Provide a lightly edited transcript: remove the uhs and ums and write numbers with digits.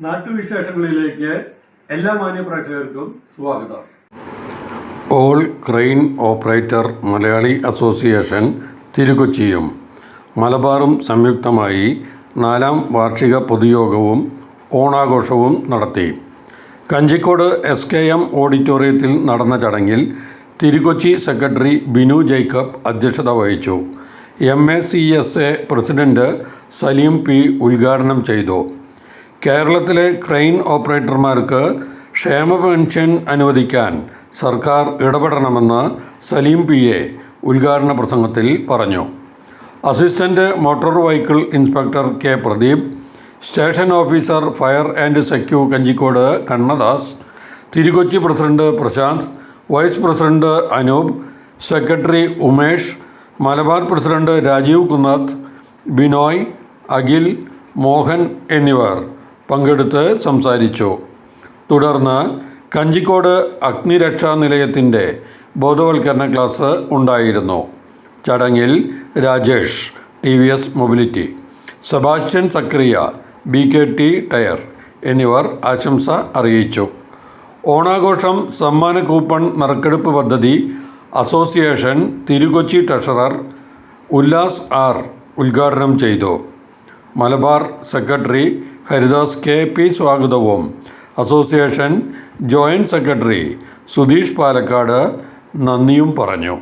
നാട്ടുവിശേഷങ്ങളിലേക്ക് എല്ലാ മാന്യ പ്രേക്ഷകർക്കും സ്വാഗതം. All crane operator Malayali association തിരുക്കൊച്ചിയും മലബാറും സംയുക്തമായി 4ാം വാർഷിക പൊതുയോഗവും ഓണാഘോഷവും നടത്തി. കഞ്ചിക്കോട് SKM ഓഡിറ്റോറിയത്തിൽ നടന്ന ചടങ്ങിൽ തിരുക്കൊച്ചി സെക്രട്ടറി ബിനു ജേക്കബ് അധ്യക്ഷത വഹിച്ചു. MACSA പ്രസിഡന്റ് സലീം P ഉദ്ഘാടനം ചെയ്തു. കേരളത്തിലെ ക്രെയിൻ ഓപ്പറേറ്റർമാർക്ക് ക്ഷേമ പെൻഷൻ അനുവദിക്കാൻ സർക്കാർ ഇടപെടണമെന്ന് സലീം PA ഉദ്ഘാടന പ്രസംഗത്തിൽ പറഞ്ഞു. Assistant motor vehicle inspector K Pradeep, station officer fire and സെക്യൂ Kanjikode Kannadas, Thirukochi president Prashanth, vice president Anoop, secretary Umesh, Malabar president Rajeev Kunnath, Binoy, Akhil, Mohan എന്നിവർ പങ്കെടുത്ത് സംസാരിച്ചു. തുടർന്ന് കഞ്ചിക്കോട് അഗ്നിരക്ഷാ നിലയത്തിൻ്റെ ബോധവൽക്കരണ ക്ലാസ് ഉണ്ടായിരുന്നു. ചടങ്ങിൽ രാജേഷ് TVS മൊബിലിറ്റി, സെബാസ്റ്റ്യൻ സക്രിയ BKT ടയർ എന്നിവർ ആശംസ അറിയിച്ചു. ഓണാഘോഷം സമ്മാന കൂപ്പൺ നറുക്കെടുപ്പ് പദ്ധതി association Thiru-Kochi treasurer Ullas R ഉദ്ഘാടനം ചെയ്തു. മലബാർ സെക്രട്ടറി ഹരിദാസ് KP സ്വാഗതവും association joint secretary Sudheesh Palakkad നന്ദിയും പറഞ്ഞു.